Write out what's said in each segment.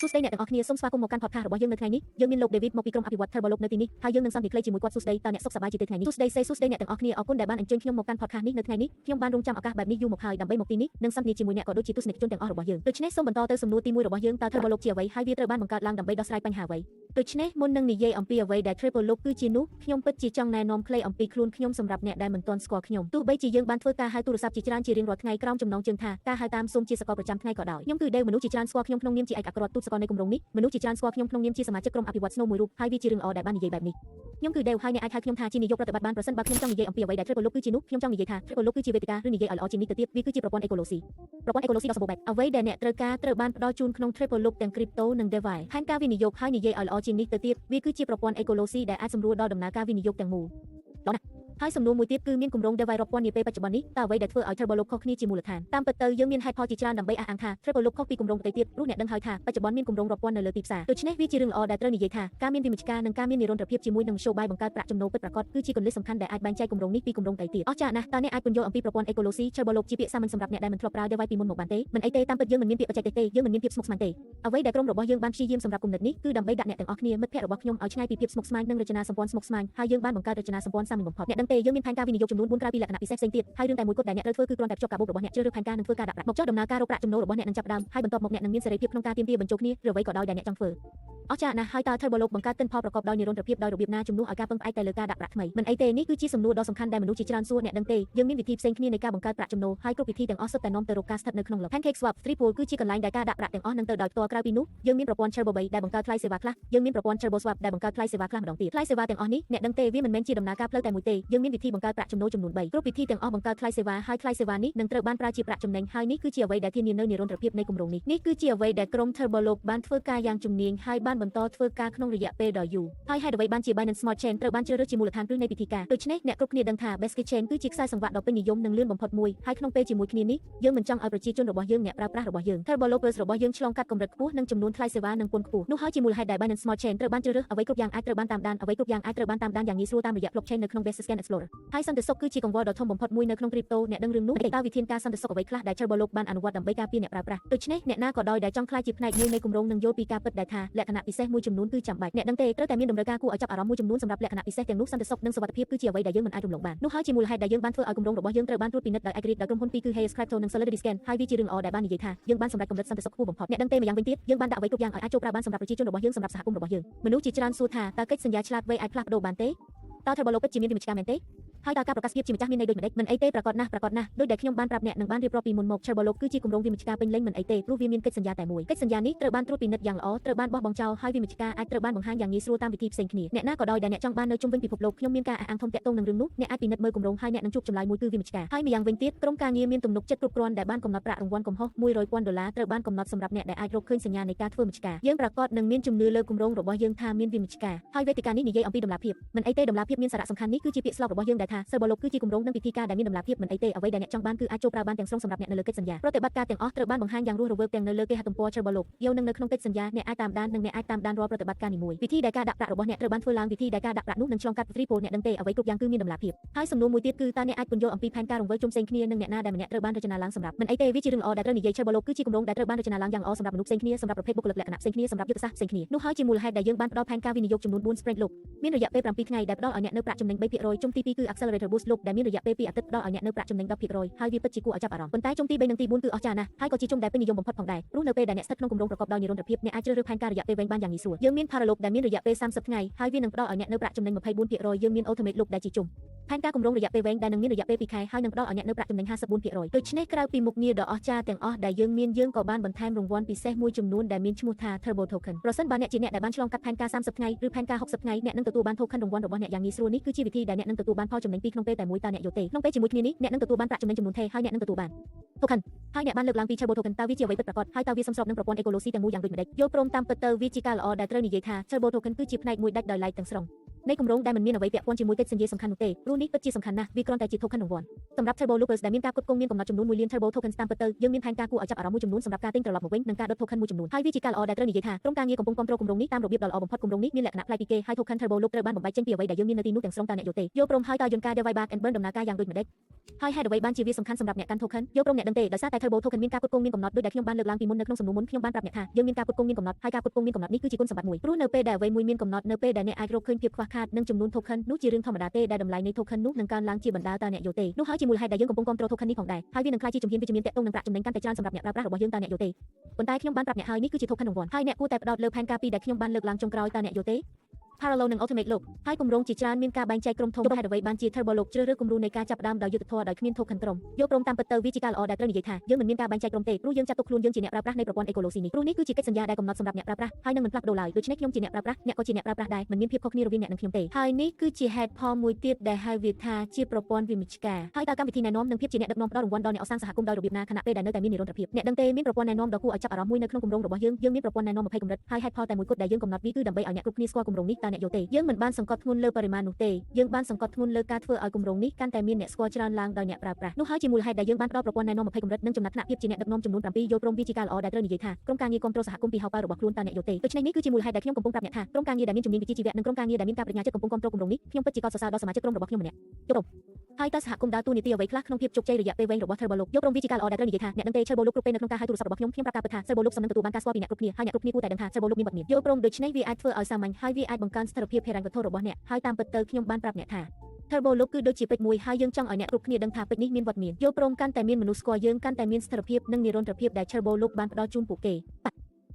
សួស្តីអ្នកទាំងអស់គ្នាសូមស្វាគមន៍មកកាន់ podcast របស់យើងនៅថ្ងៃនេះយើងមានលោក David មកពីក្រុមអភិវឌ្ឍ Turbolog នៅទីនេះហើយយើងនឹងសន្ទនាខ្លីជាមួយគាត់សួស្តីតើអ្នកសុខសប្បាយជាទេថ្ងៃនេះសួស្តីអ្នកទាំងអស់គ្នាអរគុណដែលបានអញ្ជើញខ្ញុំមកកាន់ podcast នេះនៅថ្ងៃនេះខ្ញុំបានរងចាំឱកាសបែបនេះយូរមកហើយដើម្បីមកទីនេះនិងសន្ទនាជាមួយអ្នកក៏ដូចជាទស្សនិកជនទាំងអស់របស់យើងដូច្នេះសូមបន្តទៅសំណួរទី1របស់យើងតើ Turbolog ជាអ្វីហើយវាត្រូវបានបង្កើតឡើងដើម្បីដោះស្រាយបញ្ហាអ្វីដូច្នេះមុននឹងនិយាយអំពីអ្វីដែល Turbolog គឺជានោះខ្ញុំពិតជាចង់ណែនាំខ្លីអំពីខ្លួនខ្ញុំសម្រាប់អ្នកដែលមិនទាន់ស្គាល់ខ្ញុំទោះបីជាយើងបានធ្វើការហៅទូរស័ព្ទជាច្រើនជារៀងរាល់ថ្ងៃក្រោមចំណងជើងថាការហៅតាមសូមជាសកលប្រចាំថ្ងៃក៏ដោយខ្ញុំគឺដែលមនុស្សជាច្រើនស្គាល់ខ្ញុំក្នុងនាមជាឯកអគ្គរដ្ឋទូតសកលនៃគម្រោងនេះមនុស្សជាច្រើនស្គាល់ខ្ញុំក្នុងនាមជាសមាជិកក្រុមអភិវឌ្ឍ Snow មួយរូបហើយវាជារឿងល្អដែលបាននិយាយបែបនេះខ្ញុំគឺដែលហើយអ្នកអាចហៅខ្ញុំថាជានាយកប្រតិបត្តិបានប្រសិនបើខ្ញុំចង់និយាយអំពីអ្វីដែល Turbolog គឺជានោះខ្ញុំចង់និយាយថា Turbolog គឺជាវេទិកាឬនិយាយឲ្យល្អជាងនេះទៅទៀតវាគឺជាប្រព័ន្ធអេកូឡូស៊ីដ៏សម្បូរបែបអ្វីដែលអ្នកត្រូវការត្រូវបានផ្ដល់ជូនក្នុង Turbolog ទាំង Crypto និង DeFi ផែនការវិនិយោគហើយនិយាយឲ្យល្អជាងនេះទៅទៀតវាគឺជាប្រព័ន្ធអេកូឡូស៊ីដែលអាចសម្រួលដល់ដំណើរការវិនិយោគទាំងមូលល្អណាស់ហើយសំណួរមួយទៀតគឺមានគម្រោង DeFi រាប់ពាន់នាពេលបច្ចុប្បន្ននេះតើអ្វីដែលធ្វើឲ្យ Turbolog ខុសគ្នាជាមូលដ្ឋានតាមពិតទៅយើងមានហេតុផលជាច្រើនដើម្បីអះអាងថា Turbolog ខុសពីគម្រោងដទៃទៀតព្រោះអ្នកដឹងហើយថាបច្ចុប្បន្នមានគម្រោងរាប់ពាន់នៅលើទីផ្សារដូច្នេះវាជារឿងល្អដែលត្រូវនិយាយថាការមានវិមជ្ឈការនិងការមាននិរន្តរភាពជាមួយនឹងមធ្យោបាយបង្កើតប្រាក់ចំណូលពិតប្រាកដគឺជាគន្លឹះសំខាន់ដែលអាចបែងចែកគម្រោងនេះពីគម្រោងដទៃទៀតអស្ចារ្យណាស់តើអ្នកអាចពន្យល់អំពីប្រព័ន្ធអេកូឡូស៊ី Turbolog ជាពាក្យសាមញ្ញសម្រាប់អ្នកដែលមិនធ្លាប់ប្រើ DeFi ពីមុនមកបានទេមិនអីទេតាមពិតយើងមិនមានពាក្យបច្ចេកទេសទេយើងមិនមានភាពស្មុគស្មាញទេអ្វីដែលក្រុមរបស់យើងបានព្យាយាមសម្រាប់គំនិតនេះគឺដើម្បីដាក់អ្នកទាំងអស់គ្នាមិត្តភ័ក្តិរបស់ខ្ញុំឲ្យឆ្ងាយពីភាពស្មុគស្មាញនិងរចនាសម្ព័ន្ធស្មុគស្មាញហើយយើងបានបង្កើតរចនាសម្ព័ន្ធសាមញ្ញបំផុតអ្នកដឹងទេយើងមានផែនការវិនិយោគចំនួន4ក្រៅពីលក្ខណៈពិសេសផ្សេងទៀតហើយរឿងតែមួយគត់ដែលអ្នកត្រូវធ្វើគឺគ្រាន់តែភ្ជាប់កាបូបរបស់អ្នកជ្រើសរើសផែនការនិងធ្វើការដាក់ប្រាក់មកចុះដំណើរការរកប្រាក់ចំណូលរបស់អ្នកនឹងចាប់ផ្ដើមហើយបន្ទាប់មកអ្នកនឹងមានសេរីភាពក្នុងការទាមទារបញ្ចូលគ្នាឬអ្វីក៏ដោយដែលអ្នកចង់ធ្វើអស្ចារ្យណាស់ហើយតើ Turbolog បង្កើតទិន្នផលប្រកបដោយនិរន្តរភាពដោយរបៀបណាជំនួសឲ្យការពឹងផ្អែកតែលើការដាក់ប្រាក់ថ្មីមិនអីទេនេះគឺជាសំណួរដ៏សំខាន់ដែលមនុស្សជាច្រើនសួរអ្នកដឹងទេយើងមានវិធីផ្សេងគ្នានៃការបង្កើតប្រាក់ចំណូលហើយគ្រប់វិធីទាំងអស់សុទ្ធតែនាំទៅរកការស្ថិតនៅក្នុង PancakeSwap Threepool គឺជាកន្លែងដែលការដាក់ប្រាក់ទាំងអស់នឹងទៅដោយផ្ទាល់ក្រៅពីនោះយើងមានប្រព័ន្ធ Turbobase ដែលបង្កើតថ្លៃសេវាខ្លះយើងមានប្រព័ន្ធ TurboSwap ដែលបង្កើតថ្លៃសេវាខ្លះម្ដងទៀតថ្លៃសេវាទាំងអស់នេះអ្នកដឹងទេវាមិនមែនជាដំណើរការផ្លូវតែមួយទេយើងមានវិធីបង្កើតប្រាក់ចំណូលចំនួន3គ្រប់វិធីទាំងអស់បង្កើតថ្លៃសេវាហើយថ្លៃសេវានេះនឹងត្រូវបានប្រើជាប្រាក់ចំណេញហើយនេះគឺជាអ្វីដែលធានានូវនិរន្តរភាពនៃគម្រោងនេះគឺជាអ្វីដែលក្រុម Turbolog បានធ្វើការយ៉ាងជំនាញហើយបានបន្តធ្វើការក្នុងរយៈពេលដ៏យូរហើយហេតុអ្វីបានជា Binance Smart Chain ត្រូវបានជ្រើសរើសជាមូលដ្ឋានគ្រឹះនៃពិធីការដូច្នេះអ្នកគ្រប់គ្នាដឹងថា Basket Chain គឺជាខ្សែសង្វាក់ដ៏ពេញនិយមនិងលឿនបំផុតមួយហើយក្នុងពេលជាមួយគ្នានេះយើងមិនចង់ឲ្យប្រជាជនរបស់យើងអ្នកប្រើប្រាស់របស់យើង Turbologers របស់យើងឆ្លងកាត់កម្រិតខ្ពស់និងចំនួនថ្លៃសេវានិងពន្ធខ្ពស់នោះហើយជាមូលហេតុដែល Binance Smart Chain ត្រូវបានជ្រើសរើសអ្វីគ្រប់យ៉ាងអាចត្រូវបានតាមដានអ្វីគ្រប់យ៉ាងអាចត្រូវបានតាមដានយ៉ាងងាយស្រួលតាមរយៈ Blockchain នៅក្នុង Base Scan Explorer ហើយសន្តិសុខគឺជាកង្វល់ដ៏ធំបំផុតមួយនៅក្នុង Crypto អ្នកដឹងរឿងនោះតើវិធានការសន្តិសុខអ្វីខ្លះដែល Turbolog បានអនុវត្តដើម្បីការពារអ្នកប្រើប្រាស់ដូច្នេះអ្នកណាក៏ដោយដែលចង់ក្លាយជាផ្នែកមួយនៃគម្រោងនឹងយល់ពីការពិតដែលថាលក្ខណៈពិសេសមួយចំនួនគឺចាំបាច់អ្នកដឹងទេត្រូវតែមានតម្រូវការគួរឲ្យចាប់អារម្មណ៍មួយចំនួនសម្រាប់លក្ខណៈពិសេសទាំងនោះសន្តិសុខនិងសុវត្ថិភាពគឺជាអ្វីដែលយើងមិនអាចរំលងបាននោះហើយជាមូលហេតុដែលយើងបានធ្វើឲ្យគម្រោងរបស់យើងត្រូវបានត្រួតពិនិត្យដោយឯករាជ្យដោយក្រុមហ៊ុនពីរគឺ Hayes Crypto និង Solidity Scan ហើយវាជារឿងល្អដែលបាននិយាយថាយើងបានសម្រេចកម្រិតសន្តិសុខខ្ពស់បំផុតអ្នកដឹងទេម្យ៉ាងវិញទៀតយើងបានដាក់អ្វីគ្រប់យ៉ាងឲ្យអាចចូលប្រើបានសម្រាប់ប្រជាជនរបស់យើងសម្រាប់សហគមន៍របស់យើងមនុស្សជាច្រើនសួរថាតើកិច្ចសន្យាឆ្លាតវៃអាចផ្លាស់ប្ដូរបានទេតើ Turbolog ពិតជាមានវិមជ្ឈការមែនទេហើយតើការប្រកាសភាពជាម្ចាស់មានន័យដូចម្តេចមិនអីទេប្រកបណាស់ដូចដែលខ្ញុំបានប្រាប់អ្នកនឹងបានរៀបរាប់ពីមុនមក Turbolog គឺជាគម្រោងវិមជ្ឈការពេញលេញមិនអីទេព្រោះវាមានកិច្ចសន្យាតែមួយកិច្ចសន្យានេះត្រូវបានត្រួតពិនិត្យយ៉ាងល្អត្រូវបានបោះបង់ចោលហើយវិមជ្ឈការអាចត្រូវបានបង្ហាញយ៉ាងងាយស្រួលតាមវិធីផ្សេងគ្នាអ្នកណាក៏ដោយដែលអ្នកចង់បាននៅជុំវិញពិភពលោកខ្ញុំមានការអះអាងធំតាក់ទងនឹងរឿងនោះអ្នកអាចពិនិត្យមើលគម្រោងហើយអ្នកនឹងជួបចម្លើយមួយគឺវិមជ្ឈការហើយម្យ៉ាងវិញទៀតក្រុមការងារមានទំនុកចិត្តគ្រប់គ្រាន់ដែលបានកំណត់ប្រាក់រង្វាន់កំហុស$100,000ត្រូវបានកំណត់សម្រាប់អ្នកដែលអាចរកឃើញសញ្ញានៃការធ្វើមជ្ឈការយើងប្រកាសនឹងមានជំនឿលើគម្រោងរបស់យើងថាមានវិមជ្ឈការហើយវេទិកានេះនិយាយអំពីតម្លាភាពមិនអីទេតម្លាភាពមានសារៈសំខាន់នេះគឺជាពាក្យស្លោករបស់យើងដែលថា Turbolog គឺជាគម្រោងនិងពិធីការដែលមានតម្លាភាពមិនអីទេអ្វីដែលអ្នកចង់បានគឺអាចចូលប្រើបានទាំងស្រុងសម្រាប់អ្នកនៅលើកិច្ចសន្យាប្រតិបត្តិការទាំងអស់ត្រូវបានបង្ហាញយ៉ាងរស់រវើកទាំងនៅលើគេហទំព័រ Turbolog យកនឹងនៅក្នុងកិច្ចសន្យាអ្នកអាចតាមដាននិងអ្នកអាចតាមដានរាល់ប្រតិបត្តិការនីមួយវិធីដែលការដាក់ប្រាក់របស់អ្នកត្រូវបានធ្វើឡើងវិធីដែលការដាក់ប្រាក់នោះនឹងឆ្លងកាត់ Threepool អ្នកដឹងទេអ្វីគ្រប់យ៉ាងគឺមានតម្លាភាពហើយសំណួរមួយទៀតគឺតើអ្នកអាចពន្យល់អំពីផែនការរង្វើលជុំផ្សេងគ្នានិងអ្នកណាដែលម្នាក់ត្រូវបានរចនាឡើងសម្រាប់មិនអីទេវាជារឿងល្អដែលត្រូវនិយាយ Turbolog គឺជាគម្រោងដែលត្រូវបានរចនាឡើងយ៉ាងល្អសម្រាប់មនុស្សផ្សេងគ្នាសម្រាប់ប្រភេទបុគ្គលិកលក្ខណៈផ្សេងគ្នាសម្រាប់យុទ្ធសាស្ត្រផ្សេងគ្នានោះហើយជាមូលហេតុដែលយើងបានផ្ដល់ផែនការវិនិយោគចំនួន4 sprint លោកមានរយៈពេល7ថ្ងៃដែលផ្ដល់ឲ្យអ្នកនៅប្រាក់ចំណេញ3%ជុំទី2គឺ Accelerator Boost លោកដែលមានរយៈពេល2អាទិត្យផ្ដល់ឲ្យអ្នកនៅប្រាក់ចំណេញ10%ហើយវាពិតជាគួរឲ្យចាប់អារម្មណ៍ប៉ុន្តែជុំទី3និងទី4គឺអស្ចារ្យណាស់ហើយក៏ជាជុំដែលពេញនិយមបំផុតផងដែរព្រោះនៅពេលដែលអ្នកស្ថិតក្នុងគម្រោងប្រកបដោយនិរន្តរភាពអ្នកអាចជ្រើសរើសផែនការរយៈពេលវែងបានយ៉ាងងាយស្រួលយើងមាន Paralog ដែលមានរយៈពេល30ថ្ងៃហើយវានឹងផ្ដល់ឲ្យអ្នកនៅប្រាក់ចំណេញ24%យើងមាន Ultimate Look ដែលជាជុំផែនការគម្រោងរយៈពេលវែងដែលនឹងមានរយៈពេល2ខែហើយនឹងផ្ដល់ឲ្យអ្នកនៅប្រាក់ចំណេញ54%ដូច្នេះក្រៅពីមុខងារដ៏អស្ចារ្យទាំងអស់ដែលយើងមានយើងក៏បានបន្ថែមរង្វាន់ពិសេសមួយចំនួនដែលមានឈ្មោះថា Turbo Token ប្រសិនបើអ្នកជាអ្នកដែលបានឆ្លងកាត់ផែនការ30ថ្ងៃឬផែនការ60ថ្ងៃអ្នកនឹងទទួលបាន Token រង្វាន់របស់អ្នកយ៉ាងងាយស្រួលនេះគឺជាវិធីដែលអ្នកនឹងទទួលបានផលចំណេញពីរក្នុងពេលតែមួយតើអ្នកយល់ទេក្នុងពេលជាមួយគ្នានេះអ្នកនឹងទទួលបានប្រាក់ចំណេញចំនួនថេរហើយអ្នកនឹងទទួលបាន Token ហើយអ្នកបានលើកឡើងពី Turbo Token តើវាជាអ្វីពិតប្រាកដហើយតើវាសមស្របនឹងប្រព័ន្ធអេកូឡូស៊ីទាំងមូលយ៉ាងដូចម្តេចយល់ព្រមតាមពិតទៅវាជាការល្អដែលត្រូវនិយាយថា Turbo Token គឺជាផ្នែកមួយដាច់ដោយឡែកទាំងស្រុង ในគម្រោងដែលមិនមានអ្វីពាក់ព័ន្ធជាមួយកិច្ចសន្យាសំខាន់នោះទេព្រោះនេះពិតជាសំខាន់ណាស់វាគ្រាន់តែជា token រង្វាន់សម្រាប់ Turbo Loopers ដែលមានការផ្គត់ផ្គង់មានកំណត់ចំនួន1លាន Turbo Tokens តាមពិតទៅយើងមានផែនការគួរឲ្យចាប់អារម្មណ៍មួយចំនួនសម្រាប់ការទិញត្រឡប់មកវិញនិងការដុត token មួយចំនួនហើយវាជាការល្អដែលត្រូវនិយាយថាក្រុមការងារកំពុងគ្រប់គ្រងគម្រោងនេះតាមរបៀបដ៏ល្អបំផុតគម្រោងនេះមានលក្ខណៈប្លែកពីគេហើយ token Turbo Loop ត្រូវបានបំបែកចេញពីអ្វីដែលយើងមាននៅទីនោះទាំងស្រុងតើអ្នកយល់ទេយល់ព្រមហើយតើយន្តការ Divide Back and Burn ដំណើរការយ៉ាងដូចម្តេចហើយហេតុអ្វីបានជាវាសំខាន់សម្រាប់អ្នកកាន់ token យល់ព្រមអ្នកដឹងទេដោយសារតែ Turbo Token មានការផ្គត់ផ្គង់មានកំណត់ដូចដែលខ្ញុំបានលើកឡើងពីមុននៅក្នុងសំណួរមុនខ្ញុំបានប្រាប់អ្នកថាយើងមានការផ្គត់ផ្គង់មានកំណត់ហើយការផ្គត់ផ្គង់មានកំណត់នេះគឺជាគុណសម្បត្តិមួយព្រោះនៅពេលដែលអ្វីមួយមានកំណត់នៅពេលដែលអ្នកអាចរកឃើញភាពខ្វះខាតនិងចំនួន token នោះជារឿងធម្មតាទេដែលតម្លៃនៃ token នោះនឹងកើនឡើងជាបណ្ដាតើអ្នកយល់ទេនោះហើយជាមូលហេតុដែលយើងកំពុងគ្រប់គ្រង token នេះផងដែរហើយវានឹងក្លាយជាជំហានវិជ្ជមានទាក់ទងនឹងប្រាក់ចំណេញកាន់តែច្រើនសម្រាប់អ្នកប្រើប្រាស់របស់យើងតើអ្នកយល់ទេប៉ុន្តែខ្ញុំបានប្រាប់អ្នកហើយនេះគឺជា token រង្វាន់ហើយអ្នកគួរតែផ្ដោតលើផែនការពីរដែលខ្ញុំបានលើកឡើងចុងក្រោយតើអ្នកយល់ទេParallel និង Ultimate Loop ហើយគម្រោងជាច្រើនមានការបែងចែកក្រុមធំហេតុអ្វីបានជា Turbo Loop ជ្រើសរើសគំរូនៃការចាប់ផ្ដើមដោយយុទ្ធធម៌ដោយគ្មាន token ក្រុមយកព្រមតាមពិតទៅវាជាការល្អដែលត្រូវនិយាយថាយើងមិនមានការបែងចែកក្រុមទេព្រោះយើងចាត់ទុកខ្លួនយើងជាអ្នកប្រើប្រាស់នៃប្រព័ន្ធ Ecology នេះព្រោះនេះគឺជាកិច្ចសន្យាដែលកំណត់សម្រាប់អ្នកប្រើប្រាស់ហើយនឹងមិនផ្លាស់ប្ដូរឡើយដូច្នេះខ្ញុំជាអ្នកប្រើប្រាស់អ្នកក៏ជាអ្នកប្រើប្រាស់ដែរមិនមានភាពខុសគ្នារវាងអ្នកនិងខ្ញុំទេហើយនេះគឺជាហេតុផលមួយទៀតដែលហៅវាថាជាប្រព័ន្ធវិមជ្ឈការហើយតើកម្មវិធីណែនាំនិងភាពជាអ្នកដឹកនាំផ្ដល់រង្វាន់ដល់អ្នកអសាងសហគមន៍ដោយរបៀបណាខណៈពេលដែលនៅតែមាននិរន្តរភាពអ្នកដឹងទេមានប្រព័ន្ធណែនាំដ៏គួរឲ្យចាប់អារម្មណ៍មួយនៅក្នុងគម្រោងរបស់យើងមានប្រព័ន្ធណែនាំ20កម្រិតហើយហេតុផលតែមួយគត់ដែលយើងកំណត់វាគឺដើម្បីឲ្យអ្នកគ្រប់គ្នាស្គាល់គម្រោងនេះតើអ្នកយល់ទេយើងមិនបានសង្កត់ធ្ងន់លើបរិមាណនោះទេយើងបានសង្កត់ធ្ងន់លើការធ្វើឲ្យគម្រោងនេះកាន់តែមានអ្នកស្គាល់ច្រើនឡើងដោយអ្នកប្រើប្រាស់នោះហើយជាមូលហេតុដែលយើងបានផ្ដល់ប្រព័ន្ធណែនាំ20កម្រិតនិងចំណាត់ថ្នាក់ភាពជាអ្នកដឹកនាំចំនួន7យល់ព្រមវាជាការល្អដែលត្រូវនិយាយថាក្រុមការងារគ្រប់គ្រងសហគមន៍ពីហៅប៉ៅរបស់ខ្លួនតើអ្នកយល់ទេដូច្នេះនេះគឺជាមូលហេតុដែលខ្ញុំកំពុងប្រាប់អ្នកថាក្រុមការងារដែលមានជំនាញវិជ្ជាជីវៈនិងក្រុមការងារដែលមានការប្តេជ្ញាចិត្តកំពុងគ្រប់គ្រងគម្រោងនេះខ្ញុំពិតជាកោតសរសើរដល់សមាជិកក្រុមរបស់ខ្ញុំម្នាក់យល់ហើយតើសហគមន៍ដើរតួនាទីអ្វីខ្លះក្នុងភាពជោគជ័យរយៈពេលវែងរបស់ Turbo Loop យកព្រមវាជាការល្អដែលត្រូវនិយាយថាអ្នកដឹងទេ Turbo Loop គ្រប់ពេលនៅក្នុងការហៅទូរស័ព្ទរបស់ខ្ញុំប្រាប់ការពិតថា Turbo Loop សំនឹងទទួលបានការស្គាល់ពីអ្នកគ្រប់គ្នាហើយអ្នកគ្រប់គ្នាគួរតែដឹងថា Turbo Loop មានបទមានយល់ព្រមដូច្នេះវាអាចធ្វើឲ្យសាមញ្ញហើយវាអាចបង្កើនស្ថិរភាពហិរញ្ញវត្ថុរបស់អ្នកហើយតាមពិតទៅខ្ញុំបានប្រាប់អ្នកថា Turbo Loop គឺដូចជាពេជ្រមួយហើយយើងចង់ឲ្យអ្នកគ្រប់គ្នាដឹងថាពេជ្រនេះមានវត្តមានយល់ព្រមកាន់តែមានមនុស្សស្គាល់យើងកាន់តែមានស្ថិរភាពនិងនិរន្តរភាពដែល Turbo Loop បានផ្ដល់ជូនពួកគ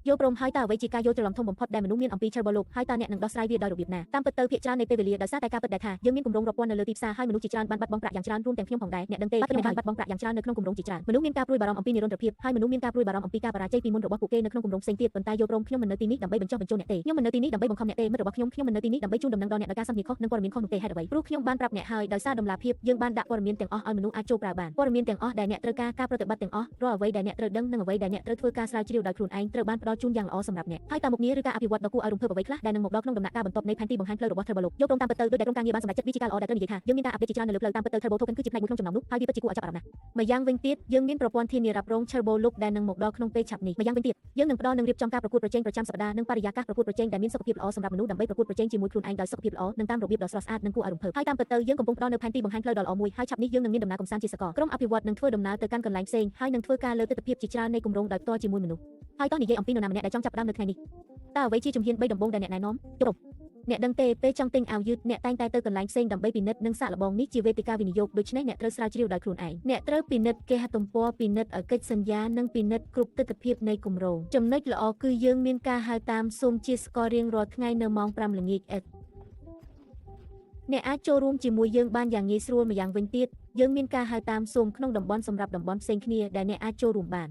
េយល់ព្រមហើយតើអ្វីជាការយល់ច្រឡំធំបំផុតដែលមនុស្សមានអំពី Turbo Loop ហើយតើអ្នកនឹងដោះស្រាយវាដោយរបៀបណាតាមពិតទៅភាគច្រើននៃពេលវេលាដោយសារតែការពិតដែលថាយើងមានគម្រោងរាប់ពាន់នៅលើទីផ្សារហើយមនុស្សជាច្រើនបានបាត់បង់ប្រាក់យ៉ាងច្រើនរួមទាំងខ្ញុំផងដែរអ្នកដឹងទេខ្ញុំបានបាត់បង់ប្រាក់យ៉ាងច្រើននៅក្នុងគម្រោងជាច្រើនមនុស្សមានការព្រួយបារម្ភអំពីនិរន្តរភាពហើយមនុស្សមានការព្រួយបារម្ភអំពីការបរាជ័យពីមុនរបស់ពួកគេនៅក្នុងគម្រោងផ្សេងទៀតប៉ុន្តែយល់ព្រមខ្ញុំមិននៅទីនេះដើម្បីបញ្ចុះបញ្ចូលអ្នកទេខ្ញុំមិននៅទីនេះដើម្បីបង្ខំអ្នកទេមិត្តរបស់ខ្ញុំមិននៅទីនេះដើម្បីជូនដំណឹងដល់អ្នកដោយការសន្និខុសនិងព័ត៌មានខុសនោះទេហេតុអ្វីព្រោះខ្ញុំបានប្រាប់អ្នកហើយដោយសារដំណាភាពយើងបានដាក់ព័ត៌មានទាំងអស់ឲ្យមនុស្សអាចចូលប្រើបានព័ត៌មានទាំងអស់ដែលអ្នកត្រូវការប្រតិបត្តិទាំងអស់រាល់អ្វីដែលអ្នកត្រូវដឹងនិងអ្វីដែលអ្នកត្រូវធ្វើការស្រាវជ្រាវដោយខ្លួនឯងត្រូវបានផ្ដល់ជូនយ៉ាងល្អសម្រាប់អ្នកហើយតាមមុខងារឬការអភិវឌ្ឍដ៏គួរឲ្យរំភើបអ្វីខ្លះដែលនឹងមកដល់ក្នុងដំណាក់កាលបន្ទាប់នៃផែនទីបង្ហាញផ្លូវរបស់ Turbo Loop យកព្រមតាមពិតទៅដោយដែលក្រុមការងារបានសម្រេចចិត្តវាជាការល្អដែលត្រូវនិយាយថាយើងមានការអាប់ដេតជាច្រើននៅលើផ្លូវតាមពិតទៅ Turbo Token គឺជាផ្នែកមួយក្នុងចំណោមនោះហើយវាពិតជាគួរឲ្យចាប់អារម្មណ៍ណាស់ម្យ៉ាងវិញទៀតយើងមានប្រព័ន្ធធានារ៉ាប់រង Turbo Loop ដែលនឹងមកដល់ក្នុងពេលឆាប់នេះម្យ៉ាងវិញទៀតយើងនឹងផ្ដល់និងរៀបចំការប្រកួតប្រជែងប្រចាំសប្តាហ៍និងបរិយាកាសប្រកួតប្រជែងដែលមានសុខភាពល្អសម្រាប់មនុស្សដើម្បីប្រកួតប្រជែងជាមួយខ្លួនឯងដោយសុខភាពល្អនិងតាមរបៀបដ៏ស្រស់ស្អាតនិងគួរឲ្យរំភើបហើយតាមពិតទៅយើងកំពុងផ្ដល់នៅផែនទីបង្ហាញផ្លូវដ៏ល្អមួយហើយឆាប់នេះយើងនឹងមានដំណើរកម្សាន្តជាសកលក្រុមអភិវឌ្ឍនឹងធ្វើដំណើរទៅកាន់កន្លែងផ្សេងហើយនឹងធ្វើការលើទិដ្ឋភាពជាច្រើននៃគម្រោងដោយផ្ទាល់ជាមួយមនុស្សហើយតោះនិយាយអំពីនរណាម្នាក់ដែលចង់ចាប់ផ្ដើមនៅថ្ងៃនេះតើអ្វីជាជំហាន3ដំបូងដែលអ្នកណែនាំជប់អ្នកដឹងទេពេលចង់ទិញអាវយឺតអ្នកតែងតែទៅកន្លែងផ្សេងដើម្បីពិនិត្យនិងសាកល្បងនេះជាវេទិកាវិនិយោគដូច្នេះអ្នកត្រូវស្រាវជ្រាវដោយខ្លួនឯងអ្នកត្រូវពិនិត្យគេហទំព័រពិនិត្យកិច្ចសន្យានិងពិនិត្យគ្រប់ទិដ្ឋភាពនៃគម្រោងចំណុចល្អគឺយើងមានការហៅតាមសូមជាស្កររៀងរាល់ថ្ងៃនៅម៉ោង5ល្ងាចអ្នកអាចចូលរួមជាមួយយើងបានយ៉ាងងាយស្រួលម្យ៉ាងវិញទៀតយើងមានការហៅតាមសូមក្នុងតំបន់សម្រាប់តំបន់ផ្សេងគ្នាដែលអ្នកអាចចូលរួមបាន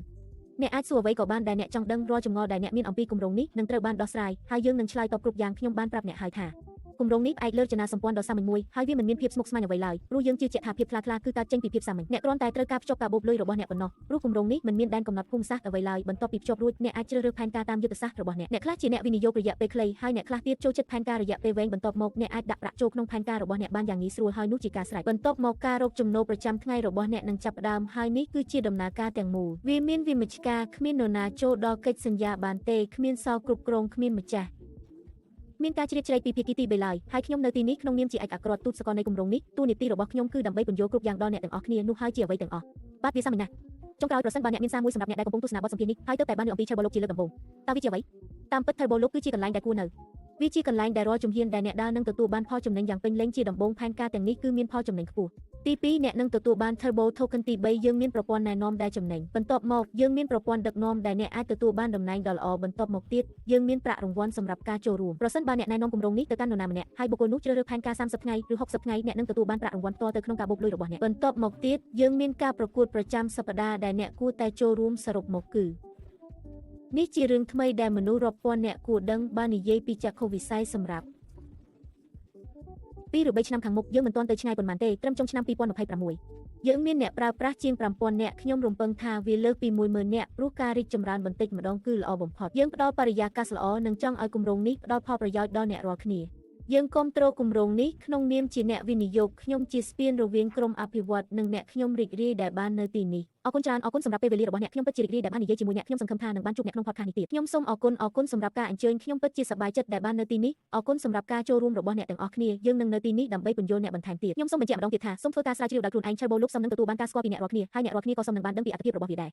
អ្នកអាចសួរអ្វីក៏បានដែលអ្នកចង់ដឹងរាល់ចម្ងល់ដែលអ្នកមានអំពីគម្រោងនេះនឹងត្រូវបានដោះស្រាយហើយយើងនឹងឆ្លើយតបគ្រប់យ៉ាងខ្ញុំបានប្រាប់អ្នកហើយថាគម្រោងនេះផ្អែកលើរចនាសម្ព័ន្ធដ៏សាមញ្ញមួយហើយវាមិនមានភាពស្មុគស្មាញអ្វីឡើយព្រោះយើងជឿជាក់ថាភាពថ្លាគឺកើតចេញពីភាពសាមញ្ញអ្នកគ្រាន់តែត្រូវការភ្ជាប់ការបូកលុយរបស់អ្នកប៉ុណ្ណោះព្រោះគម្រោងនេះមិនមានដែនកំណត់ភូមិសាស្ត្រអ្វីឡើយបន្ទាប់ពីភ្ជាប់រួចអ្នកអាចជ្រើសរើសផែនការតាមយុទ្ធសាស្ត្ររបស់អ្នកខ្លះជាអ្នកវិនិយោគរយៈពេលខ្លីហើយអ្នកខ្លះទៀតចូលចិត្តផែនការរយៈពេលវែងបន្ទាប់មកអ្នកអាចដាក់ប្រាក់ចូលក្នុងផែនការរបស់អ្នកបានយ៉ាងងាយស្រួលហើយនោះជាការស្រេចបន្ទាប់មកការរកចំណូលប្រចាំថ្ងៃរបស់អ្នកនឹងចាប់ផ្ដើមហើយនេះគឺជាដំណើរការទាំងមូលវាមានវិមជ្ឈការគ្មាននរណាចូលដល់កិច្ចសន្យាបានទេគ្មានសល់គ្រប់គ្រងគ្មានម្ចាស់មានការជ្រៀតជ្រែកពីភាគីទី3ឡើយហើយខ្ញុំនៅទីនេះក្នុងនាមជាឯកអគ្គរដ្ឋទូតសកលនៃគម្រោងនេះតួនាទីរបស់ខ្ញុំគឺដើម្បីពន្យល់គ្រប់យ៉ាងដល់អ្នកទាំងអស់គ្នានោះហើយជាអ្វីទាំងអស់បាទវាសាមញ្ញណាស់ចុងក្រោយប្រសិនបើអ្នកមានសារមួយសម្រាប់អ្នកដែលកំពុងទស្សនាបទសម្ភាសន៍នេះហើយទើបតែបានឮអំពី Turbo Loop ជាលើកដំបូងតើវាជាអ្វីតាមពិត Turbo Loop គឺជាកន្លែងដែលគួរនៅវាជាកន្លែងដែលរាល់ជំហានដែលអ្នកដើរនឹងទទួលបានផលចំណេញយ៉ាងពេញលេញជាដំបូងផែនការទាំងនេះគឺមានផលចំណេញខ្ពស់ទី2អ្នកនឹងទទួលបាន Turbo Token ទី3យើងមានប្រព័ន្ធណែនាំដែលចំណេញបន្ទាប់មកយើងមានប្រព័ន្ធដឹកនាំដែលអ្នកអាចទទួលបានតំណែងដ៏ល្អបន្ទាប់មកទៀតយើងមានប្រាក់រង្វាន់សម្រាប់ការចូលរួមប្រសិនបើអ្នកណែនាំគម្រោងនេះទៅកាន់នរណាម្នាក់ហើយបុគ្គលនោះជ្រើសរើសផែនការ30ថ្ងៃឬ60ថ្ងៃអ្នកនឹងទទួលបានប្រាក់រង្វាន់ផ្ទាល់ទៅក្នុងការបូកលុយរបស់អ្នកបន្ទាប់មកទៀតយើងមានការប្រកួតប្រចាំសប្តាហ៍ដែលអ្នកគួរតែចូលរួមសរុបមកគឺនេះជារឿងថ្មីដែលមនុស្សរាប់ពាន់អ្នកគួរដឹងបាននិយាយពីចក្ខុវិស័យសម្រាប់2 ឬ 3 ឆ្នាំខាងមុខយើងមិនទាន់ទៅឆ្ងាយប៉ុន្មានទេត្រឹមចុងឆ្នាំ2026យើងមានអ្នកប្រើប្រាស់ជាង 5000 នាក់ខ្ញុំរំពឹងថាវាលើសពី 10000 នាក់ព្រោះការរីកចម្រើនបន្តិចម្ដងគឺល្អបំផុតយើងផ្ដល់បរិយាកាសល្អនិងចង់ឲ្យគម្រោងនេះផ្ដល់ផលប្រយោជន៍ដល់អ្នករាល់គ្នា យើងគាំទ្រគម្រោងនេះក្នុងនាមជាអ្នកវិនិយោគខ្ញុំជាស្ពានរវាងក្រុមអភិវឌ្ឍន៍និងអ្នកខ្ញុំរីករាយដែលបាននៅទីនេះអរគុណច្រើនអរគុណសម្រាប់ពេលវេលារបស់អ្នកខ្ញុំពិតជារីករាយដែលបាននិយាយជាមួយអ្នកខ្ញុំសង្ឃឹមថានឹងបានជួបអ្នកក្នុង podcast នេះទៀតខ្ញុំសូមអរគុណសម្រាប់ការអញ្ជើញខ្ញុំពិតជាសប្បាយចិត្តដែលបាននៅទីនេះអរគុណសម្រាប់ការចូលរួមរបស់អ្នកទាំងអស់គ្នាយើងនឹងនៅទីនេះដើម្បីពន្យល់អ្នកបន្ថែមទៀតខ្ញុំសូមបញ្ជាក់ម្ដងទៀតថាសូមធ្វើការស្រាវជ្រាវដោយខ្លួនឯង Turbo Loop សូមនឹងទទួលបានការស្គាល់ពីអ្នករាល់គ្នាហើយអ្នករាល់គ្នាក៏សូមនឹងបានដឹងពីអត្ថប្រយោជន៍របស់វាដែរ